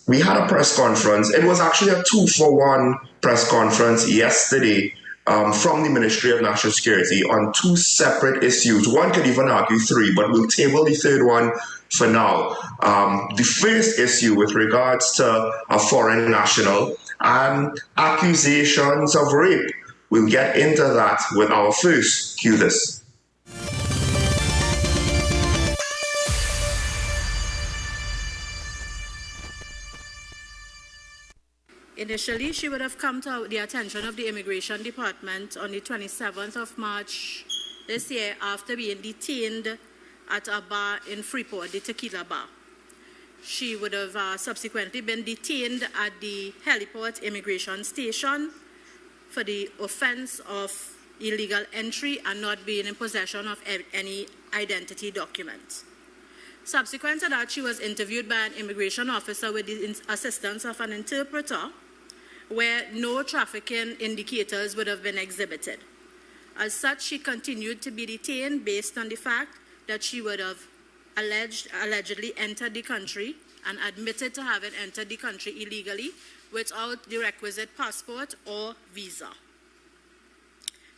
we had a press conference. It was actually a 2-for-1 press conference yesterday from the Ministry of National Security on two separate issues. One could even argue three, but we'll table the third one for now. The first issue with regards to a foreign national and accusations of rape. We'll get into that with our first. Cue this. Initially, she would have come to the attention of the Immigration Department on the 27th of March this year after being detained at a bar in Freeport, the Tequila Bar. She would have subsequently been detained at the heliport immigration station for the offense of illegal entry and not being in possession of any identity document. Subsequent to that, she was interviewed by an immigration officer with the assistance of an interpreter, where no trafficking indicators would have been exhibited. As such, she continued to be detained based on the fact that she would have allegedly entered the country and admitted to having entered the country illegally without the requisite passport or visa.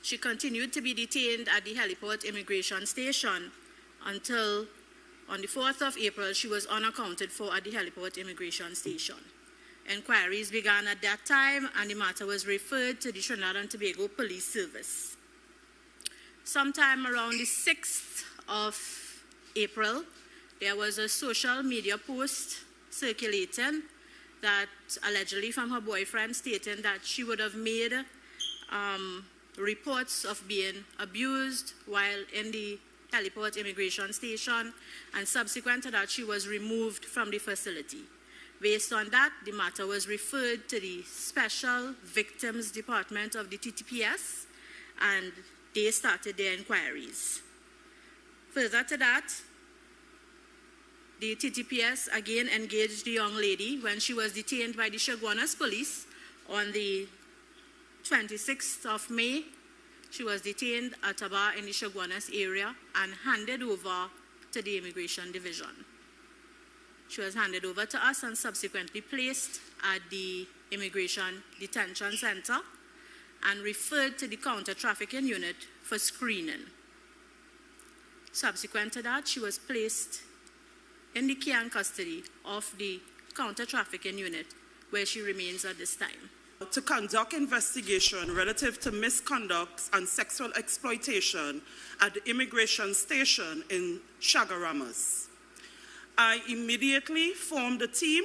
She continued to be detained at the heliport immigration station until on the 4th of April, she was unaccounted for at the heliport immigration station. Inquiries began at that time, and the matter was referred to the Trinidad and Tobago Police Service. Sometime around the 6th of April, there was a social media post circulating that allegedly from her boyfriend stating that she would have made reports of being abused while in the heliport immigration station, and subsequent to that, she was removed from the facility. Based on that, the matter was referred to the Special Victims Department of the TTPS, and they started their inquiries. Further to that, the TTPS again engaged the young lady when she was detained by the Chaguanas police on the 26th of May. She was detained at a bar in the Chaguanas area and handed over to the Immigration Division. She was handed over to us and subsequently placed at the Immigration Detention Center and referred to the counter-trafficking unit for screening. Subsequent to that, she was placed in the care and custody of the counter-trafficking unit, where she remains at this time. To conduct investigation relative to misconducts and sexual exploitation at the immigration station in Chagaramas. I immediately formed a team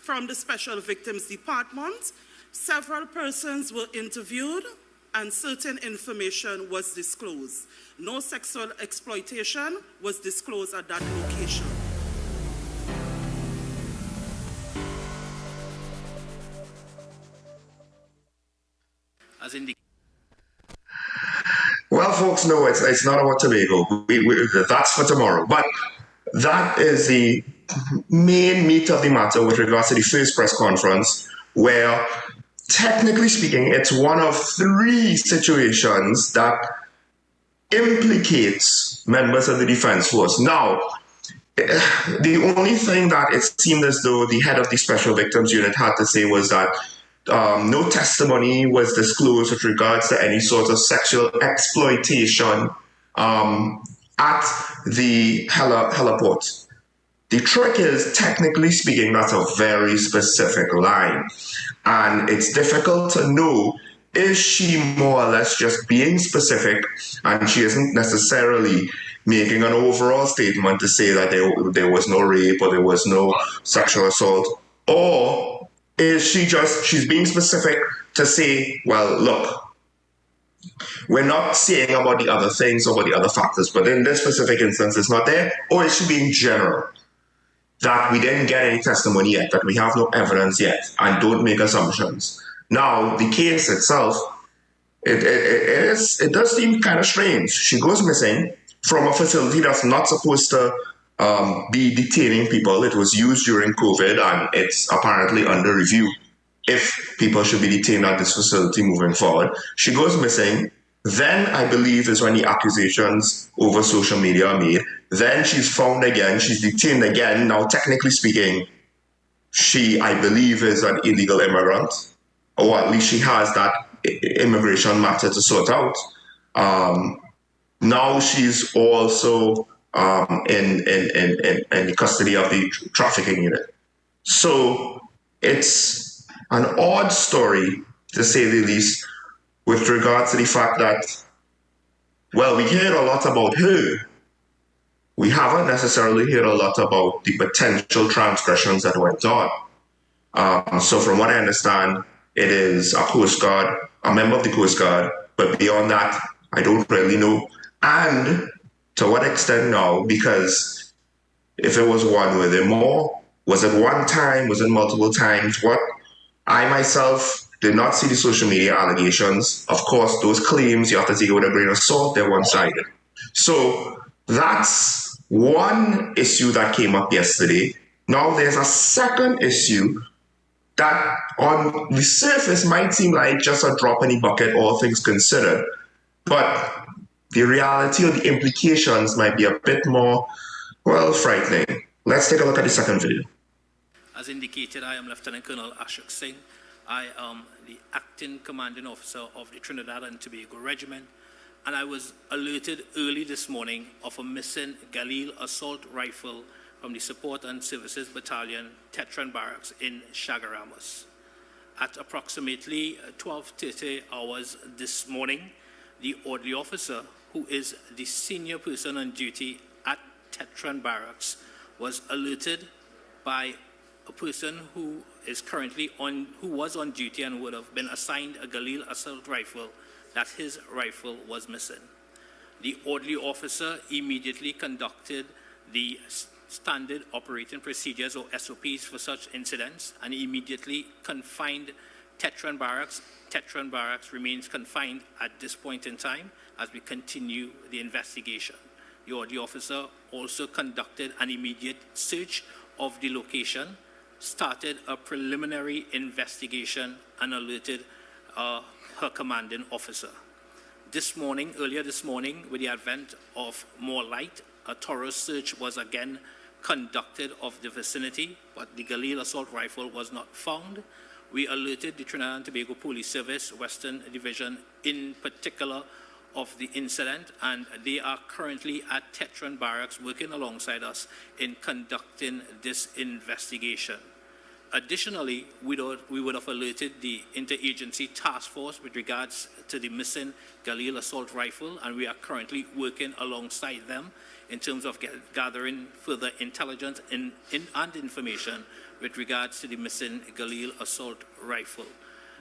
from the Special Victims Department. Several persons were interviewed and certain information was disclosed. No sexual exploitation was disclosed at that location. Well, folks, no, it's not about Tobago. That's for tomorrow. But that is the main meat of the matter with regards to the first press conference, where, technically speaking, it's one of three situations that implicates members of the Defense Force. Now, the only thing that it seemed as though the head of the Special Victims Unit had to say was that no testimony was disclosed with regards to any sort of sexual exploitation at the heliport. The trick is, technically speaking, that's a very specific line. And it's difficult to know, is she more or less just being specific and she isn't necessarily making an overall statement to say that there was no rape or there was no sexual assault, or is she's being specific to say, well, look, we're not saying about the other things or about the other factors, but in this specific instance, it's not there? Or is she being general, that we didn't get any testimony yet, that we have no evidence yet, and don't make assumptions? Now, the case itself, it does seem kind of strange. She goes missing from a facility that's not supposed to be detaining people. It was used during COVID, and it's apparently under review if people should be detained at this facility moving forward. She goes missing. Then, I believe, is when the accusations over social media are made. Then she's found again. She's detained again. Now, technically speaking, she, I believe, is an illegal immigrant, or at least she has that immigration matter to sort out. Now she's also in the custody of the trafficking unit. So it's an odd story, to say the least, with regard to the fact that, well, we hear a lot about her. We haven't necessarily heard a lot about the potential transgressions that went on. So from what I understand, it is a Coast Guard, a member of the Coast Guard, but beyond that, I don't really know. And to what extent now, because if it was one, were there more? Was it one time? Was it multiple times? What? I myself did not see the social media allegations. Of course, those claims you have to take it with a grain of salt, they're one-sided. So that's one issue that came up yesterday. Now there's a second issue that on the surface might seem like just a drop in the bucket, all things considered. But the reality or the implications might be a bit more, well, frightening. Let's take a look at the second video. As indicated, I am Lieutenant Colonel Ashok Singh. I am the acting commanding officer of the Trinidad and Tobago Regiment, and I was alerted early this morning of a missing Galil assault rifle from the Support and Services Battalion, Tetran Barracks in Chaguaramas. At approximately 12:30 hours this morning, the orderly officer, who is the senior person on duty at Tetran Barracks, was alerted by a person who was on duty and would have been assigned a Galil assault rifle that his rifle was missing. The orderly officer immediately conducted the standard operating procedures or SOPs for such incidents and immediately confined Tetran Barracks. Tetran Barracks remains confined at this point in time as we continue the investigation. The orderly officer also conducted an immediate search of the location, started a preliminary investigation, and alerted her commanding officer. Earlier this morning, with the advent of more light, a thorough search was again conducted of the vicinity, but the Galil assault rifle was not found. We alerted the Trinidad and Tobago Police Service, Western Division in particular, of the incident, and they are currently at Tetran Barracks working alongside us in conducting this investigation. Additionally, we would have alerted the interagency task force with regards to the missing Galil assault rifle, and we are currently working alongside them in terms of gathering further intelligence and information with regards to the missing Galil assault rifle.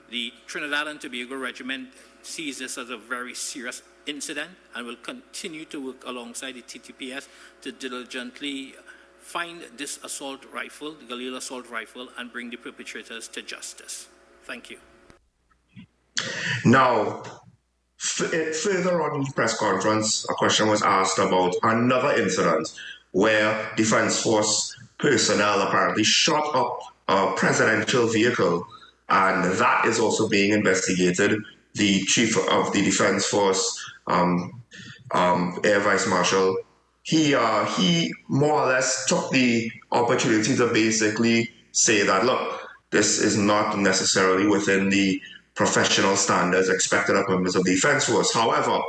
The Trinidad and Tobago Regiment sees this as a very serious incident and will continue to work alongside the TTPS to diligently find this assault rifle, the Galil assault rifle, and bring the perpetrators to justice. Thank you. Now, further on in the press conference, a question was asked about another incident where Defense Force personnel apparently shot up a presidential vehicle, and that is also being investigated. The Chief of the Defense Force, Air Vice Marshal, he more or less took the opportunity to basically say that, look, this is not necessarily within the professional standards expected of members of the Defense Force. However,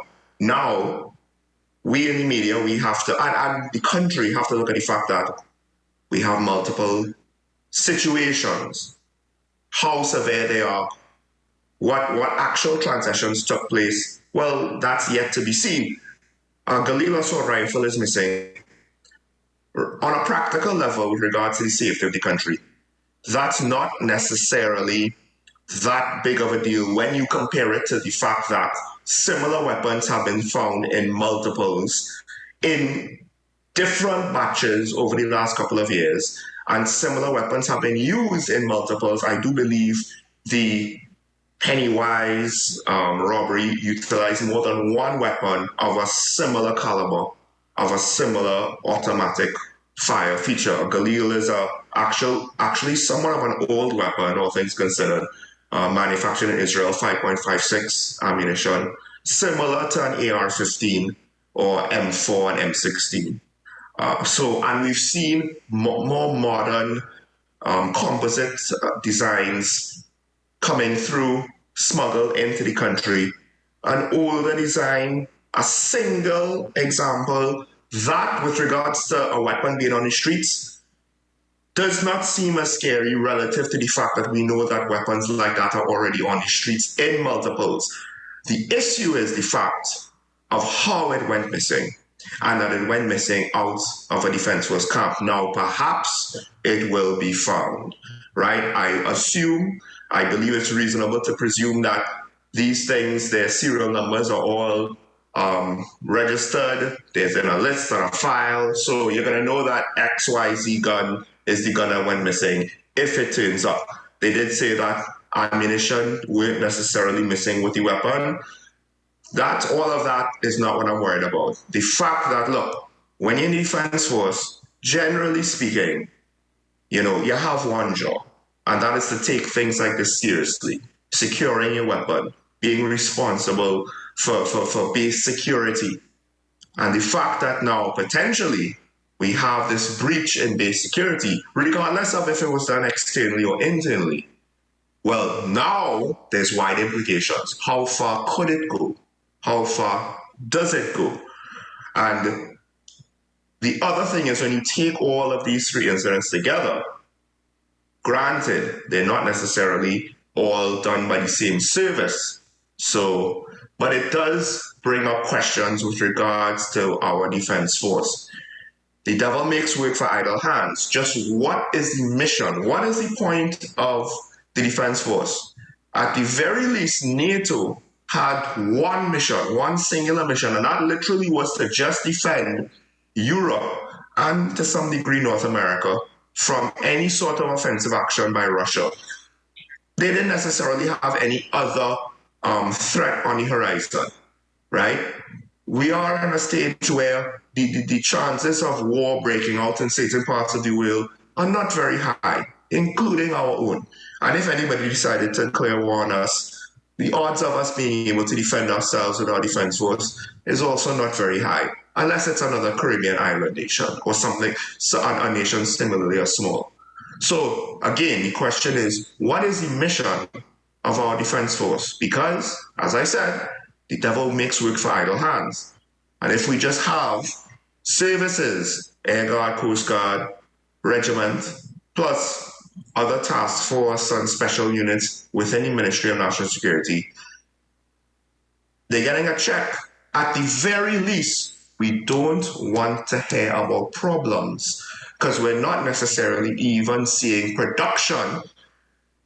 now we in the media, we have to, and the country have to look at the fact that we have multiple situations, how severe they are, what actual transactions took place. Well, that's yet to be seen. A Galil assault rifle is missing. On a practical level, with regards to the safety of the country, that's not necessarily that big of a deal when you compare it to the fact that similar weapons have been found in multiples in different batches over the last couple of years, and similar weapons have been used in multiples. I do believe the Pennywise robbery utilized more than one weapon of a similar caliber, of a similar automatic fire feature. A Galil is actually somewhat of an old weapon, all things considered, manufactured in Israel, 5.56 ammunition, similar to an AR-15 or M4 and M16. And we've seen more modern composite designs coming through, smuggled into the country. An older design, a single example, that with regards to a weapon being on the streets, does not seem as scary relative to the fact that we know that weapons like that are already on the streets in multiples. The issue is the fact of how it went missing, and that it went missing out of a Defense Force camp. Now, perhaps it will be found, right? I believe it's reasonable to presume that these things, their serial numbers are all registered. There's in a list or a file, so you're going to know that XYZ gun is the gun that went missing if it turns up. They did say that ammunition weren't necessarily missing with the weapon. All of that is not what I'm worried about. The fact that, look, when you're in the Defense Force, generally speaking, you have one job, and that is to take things like this seriously. Securing your weapon, being responsible for base security. And the fact that now, potentially, we have this breach in base security, regardless of if it was done externally or internally. Well, now there's wide implications. How far could it go? How far does it go? And the other thing is, when you take all of these three incidents together, granted, they're not necessarily all done by the same service. But it does bring up questions with regards to our Defense Force. The devil makes work for idle hands. Just what is the mission? What is the point of the Defense Force? At the very least, NATO had one mission, one singular mission, and that literally was to just defend Europe and to some degree North America from any sort of offensive action by Russia. They didn't necessarily have any other threat on the horizon, right? We are in a stage where the chances of war breaking out in certain parts of the world are not very high, including our own. And if anybody decided to declare war on us, the odds of us being able to defend ourselves with our Defense Force is also not very high, unless it's another Caribbean island nation or something, a nation similarly or small. So again, the question is, what is the mission of our Defense Force? Because, as I said, the devil makes work for idle hands. And if we just have services, Air Guard, Coast Guard, Regiment, plus other task force and special units within the Ministry of National Security, they're getting a check. At the very least, we don't want to hear about problems, because we're not necessarily even seeing production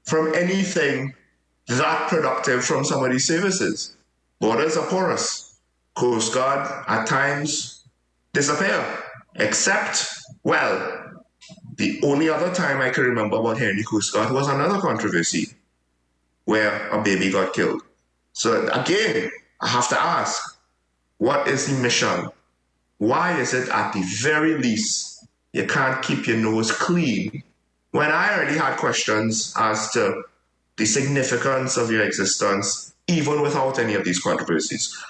from anything that productive from some of these services. Borders are porous. Coast Guard at times disappear, except, well, the only other time I can remember about hearing the Coast Guard was another controversy where a baby got killed. So again, I have to ask, what is the mission? Why is it at the very least you can't keep your nose clean? When I already had questions as to the significance of your existence, even without any of these controversies.